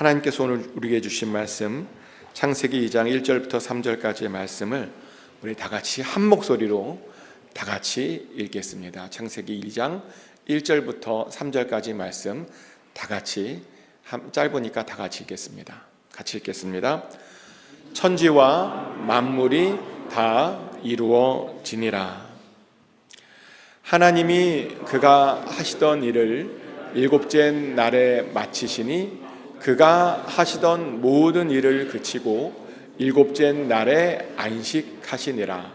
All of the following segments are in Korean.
하나님께서 오늘 우리에게 주신 말씀 창세기 2장 1절부터 3절까지의 말씀을 우리 다 같이 한 목소리로 다 같이 읽겠습니다. 창세기 2장 1절부터 3절까지 말씀 다 같이 짧으니까 다 같이 읽겠습니다. 같이 읽겠습니다. 천지와 만물이 다 이루어지니라. 하나님이 그가 하시던 일을 일곱째 날에 마치시니 그가 하시던 모든 일을 그치고 일곱째 날에 안식하시니라.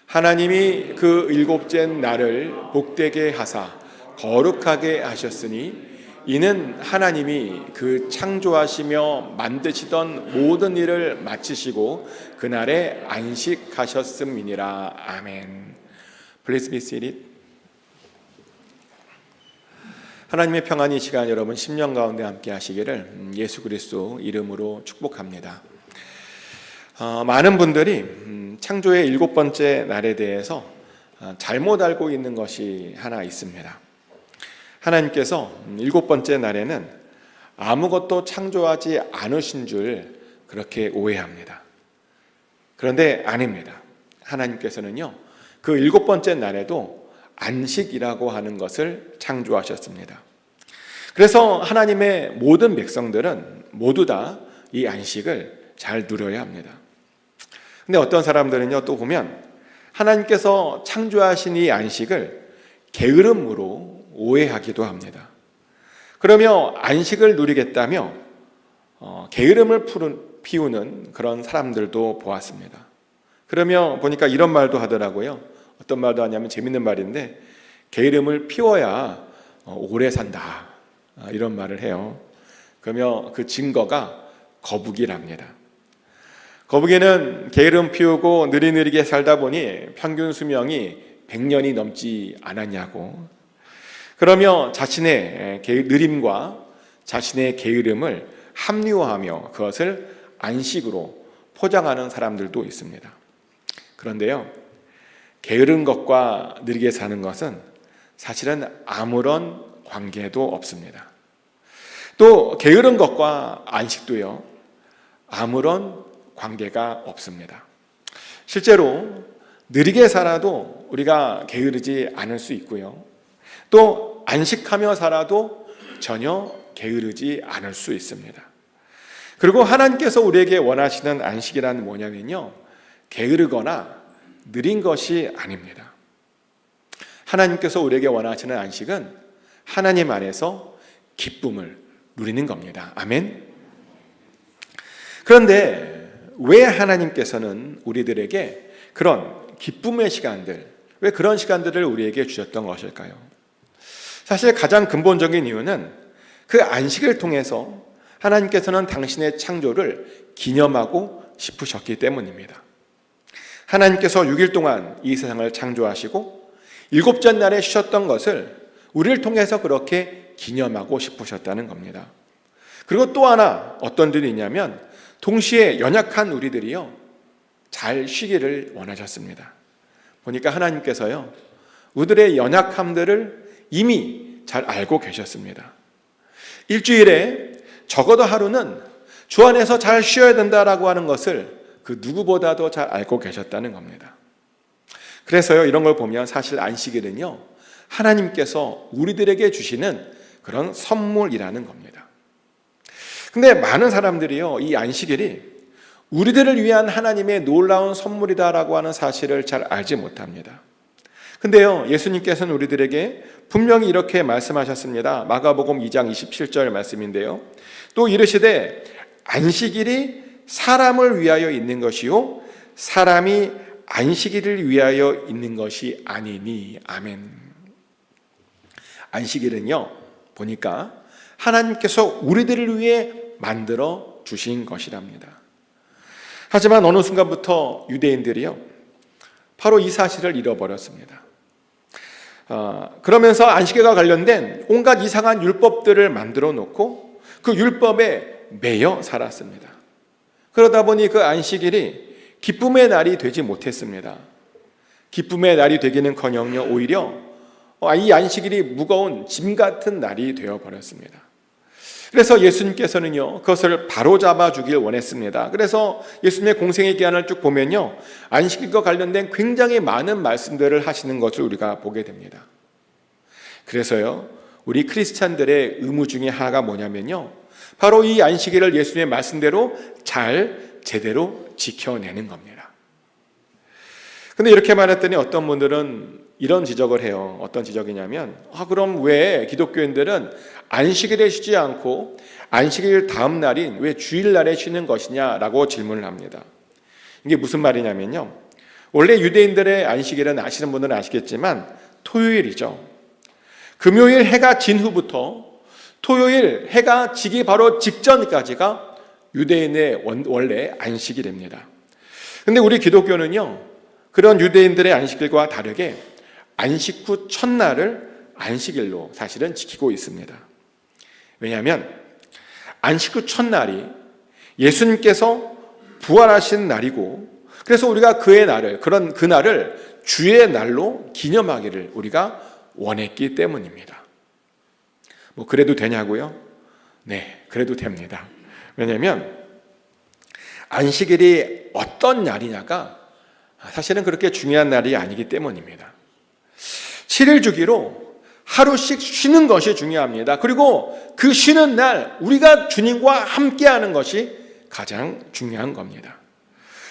하나님이 그 일곱째 날을 복되게 하사 거룩하게 하셨으니 이는 하나님이 그 창조하시며 만드시던 모든 일을 마치시고 그날에 안식하셨음이니라. 아멘. Please be seated. 하나님의 평안이 시간 여러분 10년 가운데 함께 하시기를 예수 그리스도 이름으로 축복합니다. 많은 분들이 창조의 일곱 번째 날에 대해서 잘못 알고 있는 것이 하나 있습니다. 하나님께서 일곱 번째 날에는 아무것도 창조하지 않으신 줄 그렇게 오해합니다. 그런데 아닙니다. 하나님께서는요, 그 일곱 번째 날에도 안식이라고 하는 것을 창조하셨습니다. 그래서 하나님의 모든 백성들은 모두 다 이 안식을 잘 누려야 합니다. 근데 어떤 사람들은요, 또 보면 하나님께서 창조하신 이 안식을 게으름으로 오해하기도 합니다. 그러며 안식을 누리겠다며 게으름을 피우는 그런 사람들도 보았습니다. 그러며 보니까 이런 말도 하더라고요. 어떤 말도 하냐면 재밌는 말인데, 게으름을 피워야 오래 산다, 이런 말을 해요. 그러며 그 증거가 거북이랍니다. 거북이는 게으름 피우고 느리느리게 살다 보니 평균 수명이 100년이 넘지 않았냐고. 그러며 자신의 느림과 자신의 게으름을 합리화하며 그것을 안식으로 포장하는 사람들도 있습니다. 그런데요, 게으른 것과 느리게 사는 것은 사실은 아무런 관계도 없습니다. 또 게으른 것과 안식도요, 아무런 관계가 없습니다. 실제로 느리게 살아도 우리가 게으르지 않을 수 있고요, 또 안식하며 살아도 전혀 게으르지 않을 수 있습니다. 그리고 하나님께서 우리에게 원하시는 안식이란 뭐냐면요, 게으르거나 느린 것이 아닙니다. 하나님께서 우리에게 원하시는 안식은 하나님 안에서 기쁨을 누리는 겁니다. 아멘. 그런데 왜 하나님께서는 우리들에게 그런 기쁨의 시간들, 왜 그런 시간들을 우리에게 주셨던 것일까요? 사실 가장 근본적인 이유는 그 안식을 통해서 하나님께서는 당신의 창조를 기념하고 싶으셨기 때문입니다. 하나님께서 6일 동안 이 세상을 창조하시고 일곱째 날에 쉬셨던 것을 우리를 통해서 그렇게 기념하고 싶으셨다는 겁니다. 그리고 또 하나 어떤 일이 있냐면, 동시에 연약한 우리들이요, 잘 쉬기를 원하셨습니다. 보니까 하나님께서요, 우리들의 연약함들을 이미 잘 알고 계셨습니다. 일주일에 적어도 하루는 주 안에서 잘 쉬어야 된다라고 하는 것을 그 누구보다도 잘 알고 계셨다는 겁니다. 그래서요, 이런 걸 보면 사실 안식일은요, 하나님께서 우리들에게 주시는 그런 선물이라는 겁니다. 근데 많은 사람들이요, 이 안식일이 우리들을 위한 하나님의 놀라운 선물이다라고 하는 사실을 잘 알지 못합니다. 근데요, 예수님께서는 우리들에게 분명히 이렇게 말씀하셨습니다. 마가복음 2장 27절 말씀인데요, 또 이르시되 안식일이 사람을 위하여 있는 것이요 사람이 안식일을 위하여 있는 것이 아니니. 아멘. 안식일은요, 보니까 하나님께서 우리들을 위해 만들어 주신 것이랍니다. 하지만 어느 순간부터 유대인들이요, 바로 이 사실을 잃어버렸습니다. 그러면서 안식일과 관련된 온갖 이상한 율법들을 만들어 놓고 그 율법에 매여 살았습니다. 그러다 보니 그 안식일이 기쁨의 날이 되지 못했습니다. 기쁨의 날이 되기는커녕 오히려 이 안식일이 무거운 짐 같은 날이 되어버렸습니다. 그래서 예수님께서는요, 그것을 바로잡아 주길 원했습니다. 그래서 예수님의 공생의 기한을 쭉 보면요, 안식일과 관련된 굉장히 많은 말씀들을 하시는 것을 우리가 보게 됩니다. 그래서요, 우리 크리스찬들의 의무 중에 하나가 뭐냐면요, 바로 이 안식일을 예수님의 말씀대로 제대로 지켜내는 겁니다. 근데 이렇게 말했더니 어떤 분들은 이런 지적을 해요. 어떤 지적이냐면, 그럼 왜 기독교인들은 안식일에 쉬지 않고 안식일 다음 날인 왜 주일날에 쉬는 것이냐라고 질문을 합니다. 이게 무슨 말이냐면요, 원래 유대인들의 안식일은 아시는 분들은 아시겠지만 토요일이죠. 금요일 해가 진 후부터 토요일 해가 지기 바로 직전까지가 유대인의 원래 안식일입니다. 근데 우리 기독교는요, 그런 유대인들의 안식일과 다르게 안식 후 첫날을 안식일로 사실은 지키고 있습니다. 왜냐하면 안식 후 첫날이 예수님께서 부활하신 날이고, 그래서 우리가 그날을 주의 날로 기념하기를 우리가 원했기 때문입니다. 그래도 되냐고요? 네, 그래도 됩니다. 왜냐하면 안식일이 어떤 날이냐가 사실은 그렇게 중요한 날이 아니기 때문입니다. 7일 주기로 하루씩 쉬는 것이 중요합니다. 그리고 그 쉬는 날 우리가 주님과 함께하는 것이 가장 중요한 겁니다.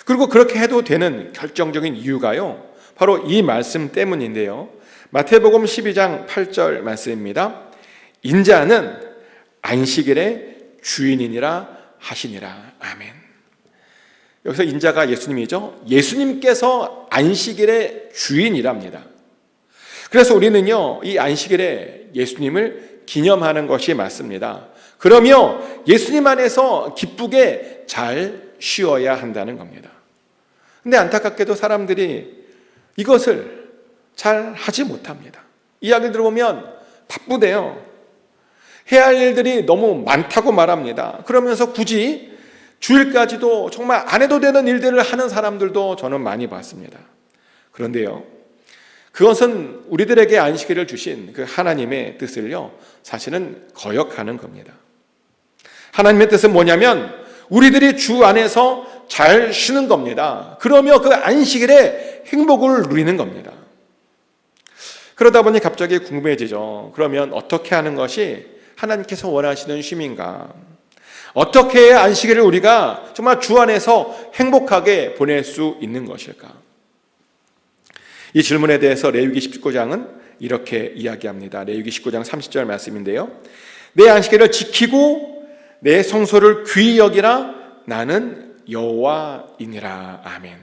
그리고 그렇게 해도 되는 결정적인 이유가요, 바로 이 말씀 때문인데요. 마태복음 12장 8절 말씀입니다. 인자는 안식일의 주인이니라 하시니라. 아멘. 여기서 인자가 예수님이죠. 예수님께서 안식일의 주인이랍니다. 그래서 우리는요, 이 안식일에 예수님을 기념하는 것이 맞습니다. 그러며 예수님 안에서 기쁘게 잘 쉬어야 한다는 겁니다. 근데 안타깝게도 사람들이 이것을 잘 하지 못합니다. 이야기를 들어보면 바쁘대요. 해야 할 일들이 너무 많다고 말합니다. 그러면서 굳이 주일까지도 정말 안 해도 되는 일들을 하는 사람들도 저는 많이 봤습니다. 그런데요, 그것은 우리들에게 안식일을 주신 그 하나님의 뜻을요, 사실은 거역하는 겁니다. 하나님의 뜻은 뭐냐면 우리들이 주 안에서 잘 쉬는 겁니다. 그러며 그 안식일에 행복을 누리는 겁니다. 그러다 보니 갑자기 궁금해지죠. 그러면 어떻게 하는 것이 하나님께서 원하시는 쉼인가? 어떻게 해야 안식일을 우리가 정말 주 안에서 행복하게 보낼 수 있는 것일까? 이 질문에 대해서 레위기 19장은 이렇게 이야기합니다. 레위기 19장 30절 말씀인데요, 내 안식일을 지키고 내 성소를 귀히 여기라. 나는 여호와이니라. 아멘.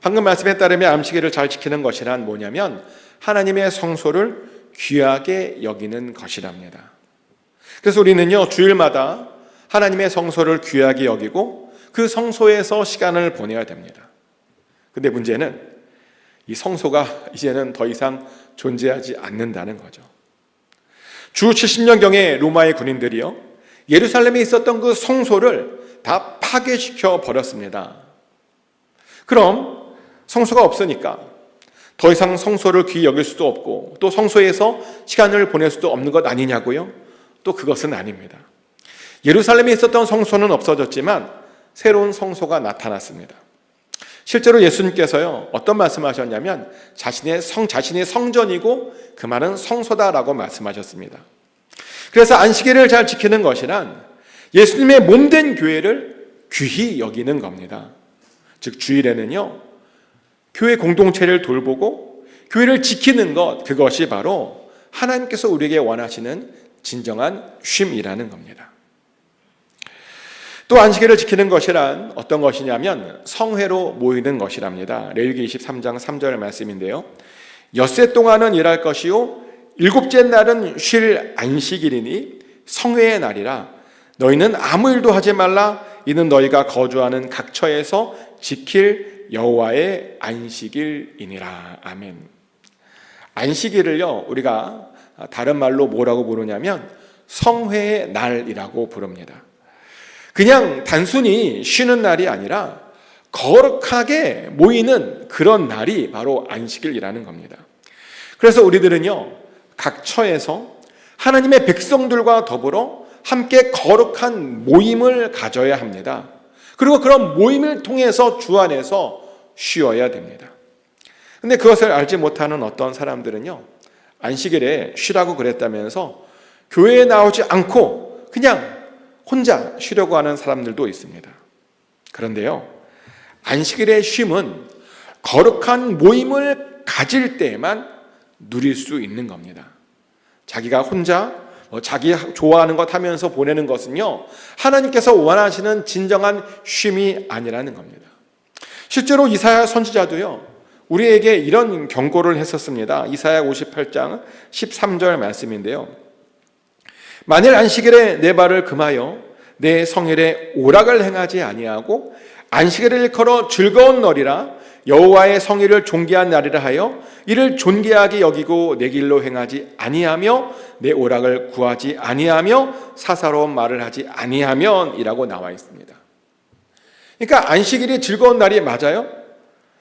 방금 말씀에 따르면 안식일을 잘 지키는 것이란 뭐냐면 하나님의 성소를 귀하게 여기는 것이랍니다. 그래서 우리는요, 주일마다 하나님의 성소를 귀하게 여기고 그 성소에서 시간을 보내야 됩니다. 근데 문제는 이 성소가 이제는 더 이상 존재하지 않는다는 거죠. 주 70년경에 로마의 군인들이요, 예루살렘에 있었던 그 성소를 다 파괴시켜 버렸습니다. 그럼 성소가 없으니까 더 이상 성소를 귀히 여길 수도 없고 또 성소에서 시간을 보낼 수도 없는 것 아니냐고요? 또 그것은 아닙니다. 예루살렘에 있었던 성소는 없어졌지만 새로운 성소가 나타났습니다. 실제로 예수님께서요, 어떤 말씀하셨냐면 자신의 성전이고 그 말은 성소다라고 말씀하셨습니다. 그래서 안식일을 잘 지키는 것이란 예수님의 몸된 교회를 귀히 여기는 겁니다. 즉 주일에는요, 교회 공동체를 돌보고 교회를 지키는 것, 그것이 바로 하나님께서 우리에게 원하시는 진정한 쉼이라는 겁니다. 또 안식일을 지키는 것이란 어떤 것이냐면 성회로 모이는 것이랍니다. 레위기 23장 3절 말씀인데요, 엿새 동안은 일할 것이요 일곱째 날은 쉴 안식일이니 성회의 날이라. 너희는 아무 일도 하지 말라. 이는 너희가 거주하는 각처에서 지킬 여호와의 안식일이니라. 아멘. 안식일을요, 우리가 다른 말로 뭐라고 부르냐면 성회의 날이라고 부릅니다. 그냥 단순히 쉬는 날이 아니라 거룩하게 모이는 그런 날이 바로 안식일이라는 겁니다. 그래서 우리들은요, 각처에서 하나님의 백성들과 더불어 함께 거룩한 모임을 가져야 합니다. 그리고 그런 모임을 통해서 주 안에서 쉬어야 됩니다. 근데 그것을 알지 못하는 어떤 사람들은요, 안식일에 쉬라고 그랬다면서 교회에 나오지 않고 그냥 혼자 쉬려고 하는 사람들도 있습니다. 그런데요, 안식일의 쉼은 거룩한 모임을 가질 때에만 누릴 수 있는 겁니다. 자기가 혼자 자기 좋아하는 것 하면서 보내는 것은요, 하나님께서 원하시는 진정한 쉼이 아니라는 겁니다. 실제로 이사야 선지자도요, 우리에게 이런 경고를 했었습니다. 이사야 58장 13절 말씀인데요. 만일 안식일에 내 발을 금하여 내 성일에 오락을 행하지 아니하고 안식일을 일컬어 즐거운 날이라 여호와의 성일을 존귀한 날이라 하여 이를 존귀하게 여기고 내 길로 행하지 아니하며 내 오락을 구하지 아니하며 사사로운 말을 하지 아니하면 이라고 나와 있습니다. 그러니까 안식일이 즐거운 날이 맞아요.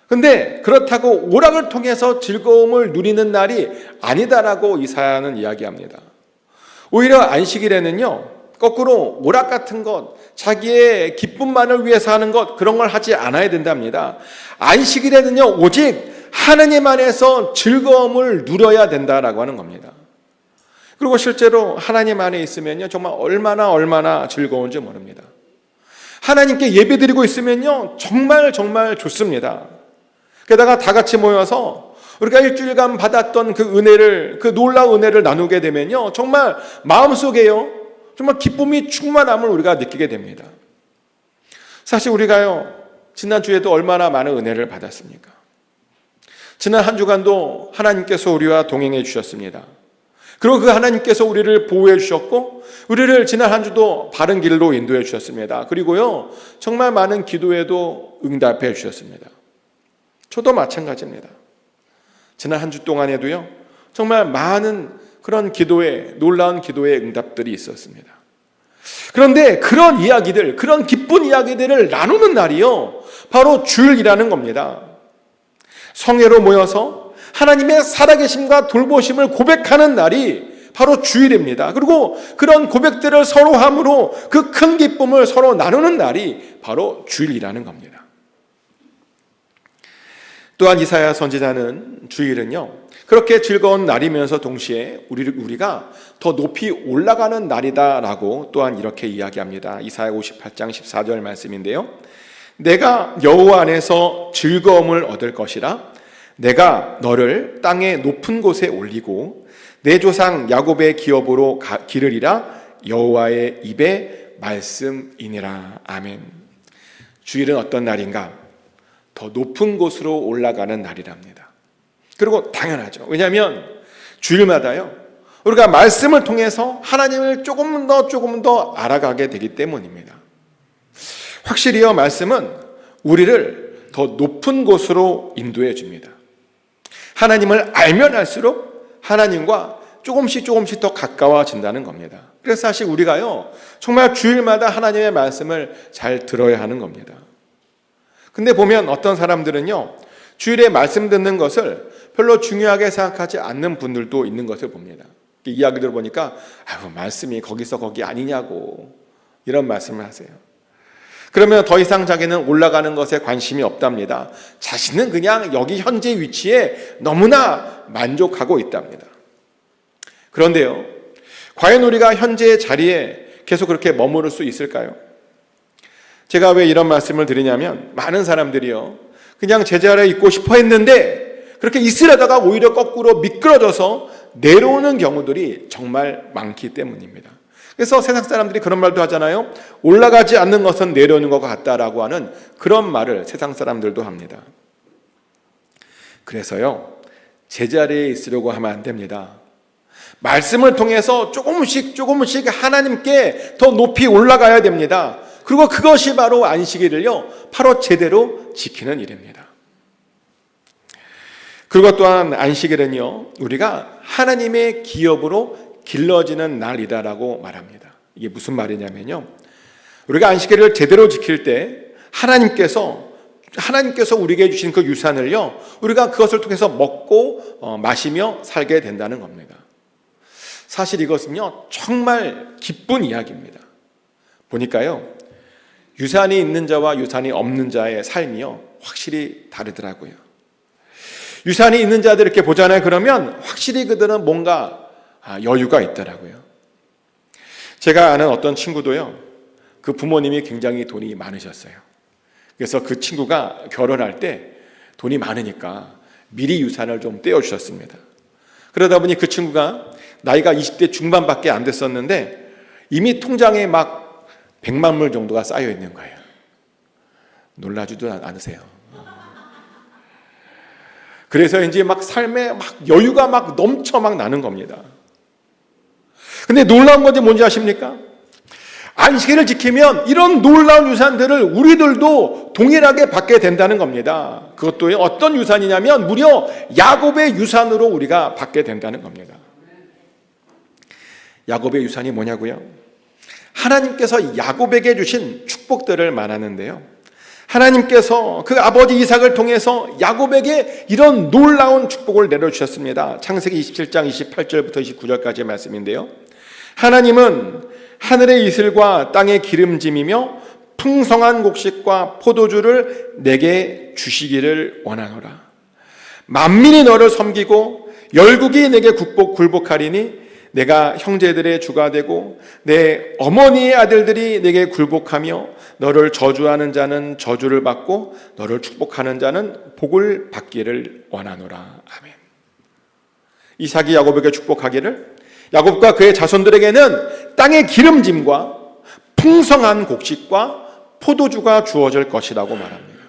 근데 그렇다고 오락을 통해서 즐거움을 누리는 날이 아니다라고 이사야는 이야기합니다. 오히려 안식일에는요, 거꾸로 오락 같은 것, 자기의 기쁨만을 위해서 하는 것, 그런 걸 하지 않아야 된답니다. 안식일에는요, 오직 하나님 안에서 즐거움을 누려야 된다라고 하는 겁니다. 그리고 실제로 하나님 안에 있으면요, 정말 얼마나 즐거운지 모릅니다. 하나님께 예배드리고 있으면요, 정말 좋습니다. 게다가 다 같이 모여서 우리가 일주일간 받았던 그 은혜를, 그 놀라운 은혜를 나누게 되면요, 정말 마음속에요, 정말 기쁨이 충만함을 우리가 느끼게 됩니다. 사실 우리가요, 지난주에도 얼마나 많은 은혜를 받았습니까? 지난 한 주간도 하나님께서 우리와 동행해 주셨습니다. 그리고 그 하나님께서 우리를 보호해 주셨고, 우리를 지난 한 주도 바른 길로 인도해 주셨습니다. 그리고요, 정말 많은 기도에도 응답해 주셨습니다. 저도 마찬가지입니다. 지난 한 주 동안에도요, 정말 많은 그런 기도에, 놀라운 기도의 응답들이 있었습니다. 그런데 그런 이야기들, 그런 기쁜 이야기들을 나누는 날이요, 바로 주일이라는 겁니다. 성회로 모여서 하나님의 살아계심과 돌보심을 고백하는 날이 바로 주일입니다. 그리고 그런 고백들을 서로 함으로 그 큰 기쁨을 서로 나누는 날이 바로 주일이라는 겁니다. 또한 이사야 선지자는 주일은요, 그렇게 즐거운 날이면서 동시에 우리가 더 높이 올라가는 날이다라고 또한 이렇게 이야기합니다. 이사야 58장 14절 말씀인데요. 내가 여호와 안에서 즐거움을 얻을 것이라 내가 너를 땅의 높은 곳에 올리고 내 조상 야곱의 기업으로 기르리라 여호와의 입의 말씀이니라. 아멘. 주일은 어떤 날인가? 더 높은 곳으로 올라가는 날이랍니다. 그리고 당연하죠. 왜냐하면 주일마다요, 우리가 말씀을 통해서 하나님을 조금 더 알아가게 되기 때문입니다. 확실히요, 말씀은 우리를 더 높은 곳으로 인도해 줍니다. 하나님을 알면 알수록 하나님과 조금씩 더 가까워진다는 겁니다. 그래서 사실 우리가요, 정말 주일마다 하나님의 말씀을 잘 들어야 하는 겁니다. 근데 보면 어떤 사람들은요, 주일에 말씀 듣는 것을 별로 중요하게 생각하지 않는 분들도 있는 것을 봅니다. 이야기들 보니까 말씀이 거기서 거기 아니냐고 이런 말씀을 하세요. 그러면 더 이상 자기는 올라가는 것에 관심이 없답니다. 자신은 그냥 여기 현재 위치에 너무나 만족하고 있답니다. 그런데요, 과연 우리가 현재의 자리에 계속 그렇게 머무를 수 있을까요? 제가 왜 이런 말씀을 드리냐면, 많은 사람들이요, 그냥 제자리에 있고 싶어 했는데 그렇게 있으려다가 오히려 거꾸로 미끄러져서 내려오는 경우들이 정말 많기 때문입니다. 그래서 세상 사람들이 그런 말도 하잖아요. 올라가지 않는 것은 내려오는 것 같다라고 하는 그런 말을 세상 사람들도 합니다. 그래서요, 제자리에 있으려고 하면 안 됩니다. 말씀을 통해서 조금씩 하나님께 더 높이 올라가야 됩니다. 그리고 그것이 바로 안식일을요, 바로 제대로 지키는 일입니다. 그리고 또한 안식일은요, 우리가 하나님의 기업으로 길러지는 날이다라고 말합니다. 이게 무슨 말이냐면요, 우리가 안식일을 제대로 지킬 때 하나님께서 우리에게 주신 그 유산을요, 우리가 그것을 통해서 먹고 마시며 살게 된다는 겁니다. 사실 이것은요, 정말 기쁜 이야기입니다. 보니까요, 유산이 있는 자와 유산이 없는 자의 삶이요, 확실히 다르더라고요. 유산이 있는 자들 이렇게 보잖아요. 그러면 확실히 그들은 뭔가 여유가 있더라고요. 제가 아는 어떤 친구도요, 그 부모님이 굉장히 돈이 많으셨어요. 그래서 그 친구가 결혼할 때 돈이 많으니까 미리 유산을 좀 떼어주셨습니다. 그러다 보니 그 친구가 나이가 20대 중반밖에 안 됐었는데 이미 통장에 막 100만 불 정도가 쌓여 있는 거예요. 놀라지도 않으세요. 그래서 이제 막 삶에 막 여유가 막 넘쳐 막 나는 겁니다. 근데 놀라운 건지 뭔지 아십니까? 안식일을 지키면 이런 놀라운 유산들을 우리들도 동일하게 받게 된다는 겁니다. 그것도 어떤 유산이냐면 무려 야곱의 유산으로 우리가 받게 된다는 겁니다. 야곱의 유산이 뭐냐고요? 하나님께서 야곱에게 주신 축복들을 말하는데요, 하나님께서 그 아버지 이삭을 통해서 야곱에게 이런 놀라운 축복을 내려주셨습니다. 창세기 27장 28절부터 29절까지의 말씀인데요, 하나님은 하늘의 이슬과 땅의 기름짐이며 풍성한 곡식과 포도주를 내게 주시기를 원하노라. 만민이 너를 섬기고 열국이 내게 굴복하리니 내가 형제들의 주가 되고 내 어머니의 아들들이 내게 굴복하며 너를 저주하는 자는 저주를 받고 너를 축복하는 자는 복을 받기를 원하노라. 아멘. 이삭이 야곱에게 축복하기를 야곱과 그의 자손들에게는 땅의 기름짐과 풍성한 곡식과 포도주가 주어질 것이라고 말합니다.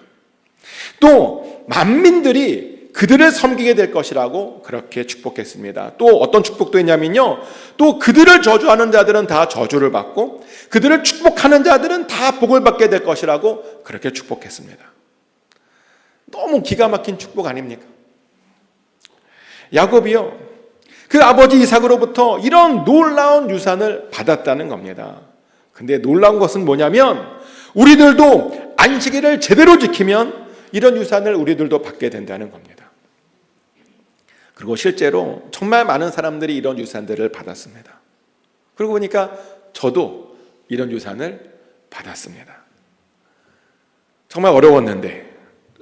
또 만민들이 그들을 섬기게 될 것이라고 그렇게 축복했습니다. 또 어떤 축복도 있냐면요, 또 그들을 저주하는 자들은 다 저주를 받고 그들을 축복하는 자들은 다 복을 받게 될 것이라고 그렇게 축복했습니다. 너무 기가 막힌 축복 아닙니까? 야곱이요, 그 아버지 이삭으로부터 이런 놀라운 유산을 받았다는 겁니다. 근데 놀라운 것은 뭐냐면 우리들도 안식일을 제대로 지키면 이런 유산을 우리들도 받게 된다는 겁니다. 그리고 실제로 정말 많은 사람들이 이런 유산들을 받았습니다. 그러고 보니까 저도 이런 유산을 받았습니다. 정말 어려웠는데,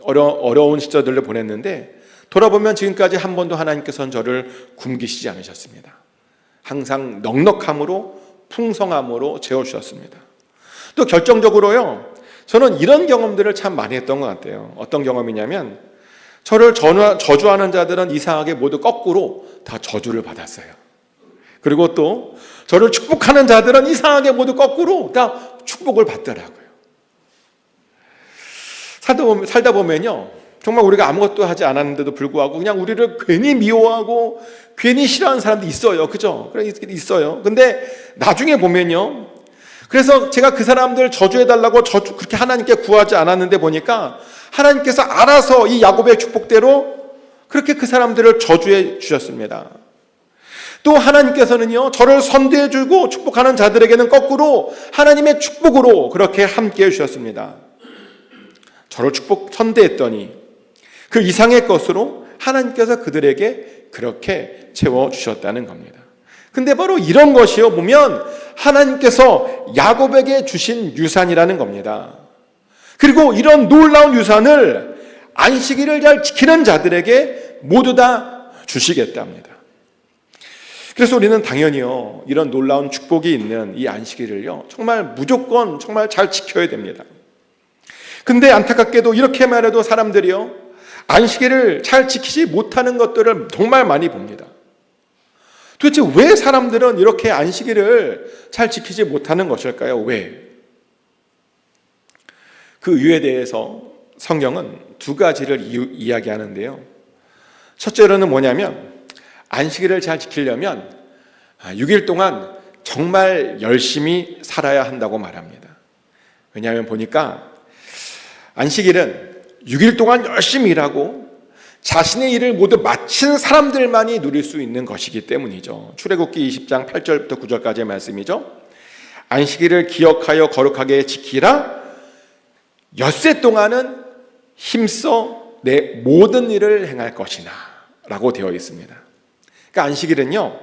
어려운 시절들을 보냈는데 돌아보면 지금까지 한 번도 하나님께서는 저를 굶기시지 않으셨습니다. 항상 넉넉함으로 풍성함으로 채워주셨습니다. 또 결정적으로요, 저는 이런 경험들을 참 많이 했던 것 같아요. 어떤 경험이냐면 저를 저주하는 자들은 이상하게 모두 거꾸로 다 저주를 받았어요. 그리고 또 저를 축복하는 자들은 이상하게 모두 거꾸로 다 축복을 받더라고요. 살다 보면요, 정말 우리가 아무것도 하지 않았는데도 불구하고 그냥 우리를 괜히 미워하고 괜히 싫어하는 사람도 있어요. 그죠? 있어요. 근데 나중에 보면요, 그래서 제가 그 사람들 저주해달라고 그렇게 하나님께 구하지 않았는데 보니까 하나님께서 알아서 이 야곱의 축복대로 그렇게 그 사람들을 저주해 주셨습니다. 또 하나님께서는요, 저를 선대해 주고 축복하는 자들에게는 거꾸로 하나님의 축복으로 그렇게 함께 해 주셨습니다. 저를 선대했더니 그 이상의 것으로 하나님께서 그들에게 그렇게 채워주셨다는 겁니다. 근데 바로 이런 것이요, 보면 하나님께서 야곱에게 주신 유산이라는 겁니다. 그리고 이런 놀라운 유산을 안식일을 잘 지키는 자들에게 모두 다 주시겠답니다. 그래서 우리는 당연히요, 이런 놀라운 축복이 있는 이 안식일을요, 정말 무조건 정말 잘 지켜야 됩니다. 근데 안타깝게도 이렇게 말해도 사람들이요, 안식일을 잘 지키지 못하는 것들을 정말 많이 봅니다. 도대체 왜 사람들은 이렇게 안식일을 잘 지키지 못하는 것일까요? 왜? 그 이유에 대해서 성경은 두 가지를 이야기하는데요. 첫째로는 뭐냐면 안식일을 잘 지키려면 6일 동안 정말 열심히 살아야 한다고 말합니다. 왜냐하면 보니까 안식일은 6일 동안 열심히 일하고 자신의 일을 모두 마친 사람들만이 누릴 수 있는 것이기 때문이죠. 출애굽기 20장 8절부터 9절까지의 말씀이죠. 안식일을 기억하여 거룩하게 지키라. 엿새 동안은 힘써 내 모든 일을 행할 것이나 라고 되어 있습니다. 그러니까 안식일은요,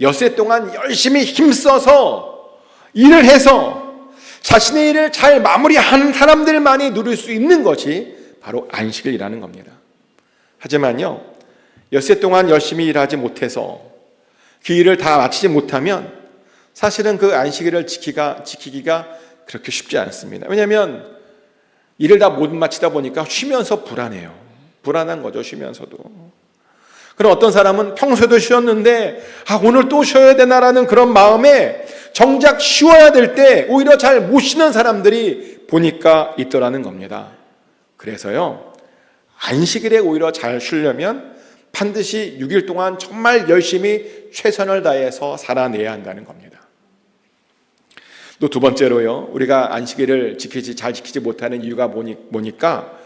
엿새 동안 열심히 힘써서 일을 해서 자신의 일을 잘 마무리하는 사람들만이 누릴 수 있는 것이 바로 안식일이라는 겁니다. 하지만요, 엿새 동안 열심히 일하지 못해서 그 일을 다 마치지 못하면 사실은 그 안식일을 지키기가 그렇게 쉽지 않습니다. 왜냐하면 일을 다 못 마치다 보니까 쉬면서 불안해요. 불안한 거죠, 쉬면서도. 그럼 어떤 사람은 평소에도 쉬었는데 오늘 또 쉬어야 되나라는 그런 마음에 정작 쉬어야 될 때 오히려 잘 못 쉬는 사람들이 보니까 있더라는 겁니다. 그래서요, 안식일에 오히려 잘 쉬려면 반드시 6일 동안 정말 열심히 최선을 다해서 살아내야 한다는 겁니다. 또 두 번째로요, 우리가 안식일을 잘 지키지 못하는 이유가 뭐니까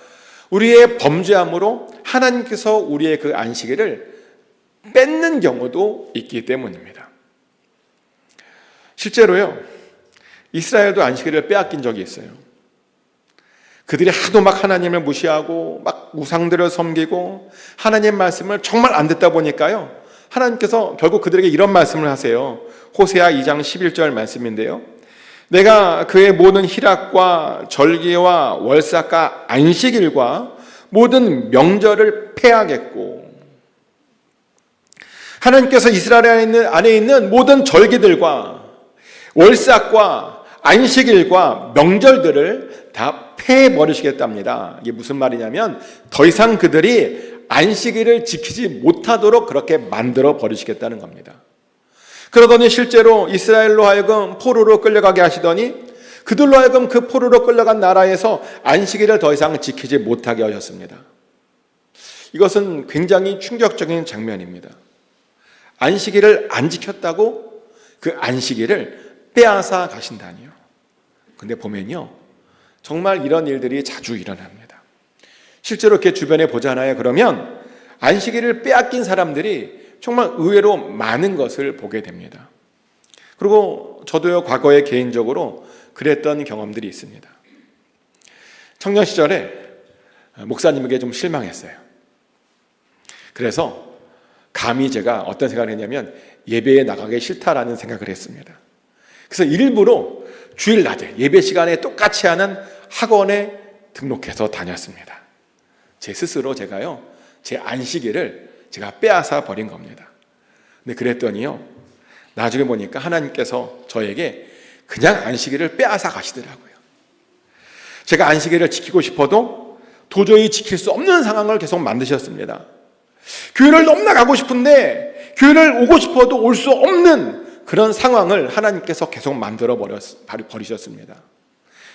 우리의 범죄함으로 하나님께서 우리의 그 안식일을 뺏는 경우도 있기 때문입니다. 실제로요, 이스라엘도 안식일을 빼앗긴 적이 있어요. 그들이 하도 막 하나님을 무시하고 막 우상들을 섬기고 하나님 말씀을 정말 안 듣다 보니까요, 하나님께서 결국 그들에게 이런 말씀을 하세요. 호세아 2장 11절 말씀인데요, 내가 그의 모든 희락과 절기와 월삭과 안식일과 모든 명절을 폐하겠고, 하나님께서 이스라엘 안에 있는 모든 절기들과 월삭과 안식일과 명절들을 다 폐해버리시겠답니다. 이게 무슨 말이냐면 더 이상 그들이 안식일을 지키지 못하도록 그렇게 만들어 버리시겠다는 겁니다. 그러더니 실제로 이스라엘로 하여금 포로로 끌려가게 하시더니 그들로 하여금 그 포로로 끌려간 나라에서 안식일을 더 이상 지키지 못하게 하셨습니다. 이것은 굉장히 충격적인 장면입니다. 안식일을 안 지켰다고 그 안식일을 빼앗아 가신다니요. 근데 보면요, 정말 이런 일들이 자주 일어납니다. 실제로 이렇게 주변에 보잖아요. 그러면 안식일을 빼앗긴 사람들이 정말 의외로 많은 것을 보게 됩니다. 그리고 저도요, 과거에 개인적으로 그랬던 경험들이 있습니다. 청년 시절에 목사님에게 좀 실망했어요. 그래서 감히 제가 어떤 생각을 했냐면 예배에 나가기 싫다라는 생각을 했습니다. 그래서 일부러 주일 낮에 예배 시간에 똑같이 하는 학원에 등록해서 다녔습니다. 제 스스로 제가요, 제 안식일을 제가 빼앗아 버린 겁니다. 근데 그랬더니요, 나중에 보니까 하나님께서 저에게 그냥 안식일을 빼앗아 가시더라고요. 제가 안식일을 지키고 싶어도 도저히 지킬 수 없는 상황을 계속 만드셨습니다. 교회를 너무나 가고 싶은데 교회를 오고 싶어도 올 수 없는 그런 상황을 하나님께서 계속 만들어 버리셨습니다.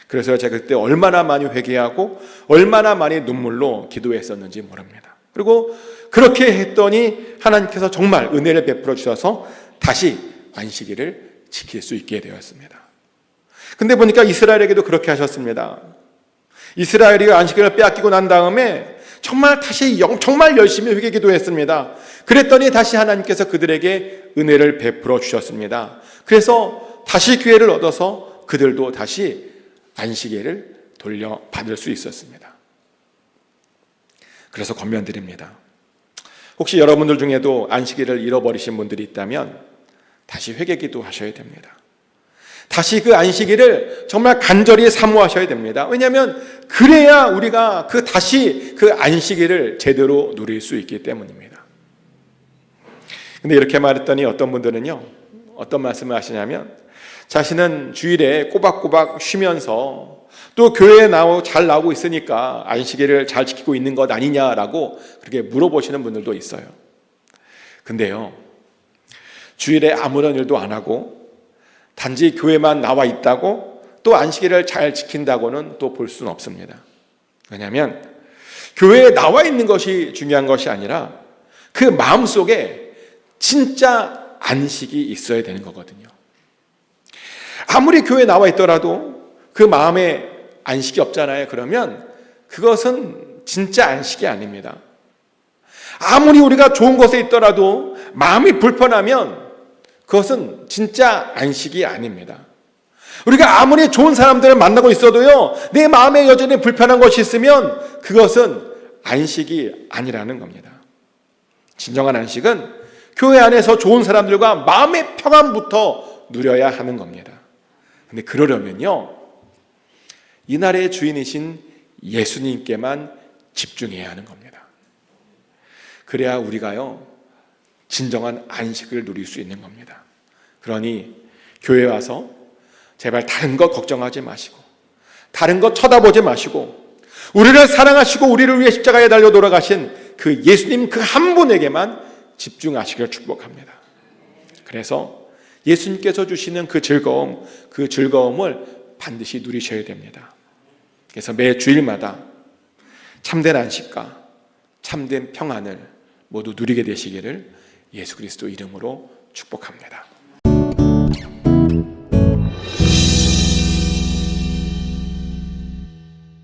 그래서 제가 그때 얼마나 많이 회개하고 얼마나 많이 눈물로 기도했었는지 모릅니다. 그리고 그렇게 했더니 하나님께서 정말 은혜를 베풀어 주셔서 다시 안식일을 지킬 수 있게 되었습니다. 근데 보니까 이스라엘에게도 그렇게 하셨습니다. 이스라엘이 안식일을 빼앗기고 난 다음에 정말 열심히 회개 기도했습니다. 그랬더니 다시 하나님께서 그들에게 은혜를 베풀어 주셨습니다. 그래서 다시 기회를 얻어서 그들도 다시 안식일을 돌려받을 수 있었습니다. 그래서 권면드립니다. 혹시 여러분들 중에도 안식일을 잃어버리신 분들이 있다면 다시 회개 기도하셔야 됩니다. 다시 그 안식일을 정말 간절히 사모하셔야 됩니다. 왜냐하면 그래야 우리가 다시 그 안식일을 제대로 누릴 수 있기 때문입니다. 근데 이렇게 말했더니 어떤 분들은요, 어떤 말씀을 하시냐면 자신은 주일에 꼬박꼬박 쉬면서 또 교회에 잘 나오고 있으니까 안식일을 잘 지키고 있는 것 아니냐라고 그렇게 물어보시는 분들도 있어요. 근데요, 주일에 아무런 일도 안 하고 단지 교회만 나와 있다고 또 안식일을 잘 지킨다고는 또 볼 수는 없습니다. 왜냐하면 교회에 나와 있는 것이 중요한 것이 아니라 그 마음속에 진짜 안식이 있어야 되는 거거든요. 아무리 교회에 나와 있더라도 그 마음에 안식이 없잖아요. 그러면 그것은 진짜 안식이 아닙니다. 아무리 우리가 좋은 곳에 있더라도 마음이 불편하면 그것은 진짜 안식이 아닙니다. 우리가 아무리 좋은 사람들을 만나고 있어도요, 내 마음에 여전히 불편한 것이 있으면 그것은 안식이 아니라는 겁니다. 진정한 안식은 교회 안에서 좋은 사람들과 마음의 평안부터 누려야 하는 겁니다. 근데 그러려면요, 이날의 주인이신 예수님께만 집중해야 하는 겁니다. 그래야 우리가요, 진정한 안식을 누릴 수 있는 겁니다. 그러니 교회 와서 제발 다른 것 걱정하지 마시고, 다른 것 쳐다보지 마시고, 우리를 사랑하시고 우리를 위해 십자가에 달려 돌아가신 그 예수님 그 한 분에게만 집중하시길 축복합니다. 그래서 예수님께서 주시는 그 즐거움을 반드시 누리셔야 됩니다. 그래서 매 주일마다 참된 안식과 참된 평안을 모두 누리게 되시기를 예수 그리스도 이름으로 축복합니다.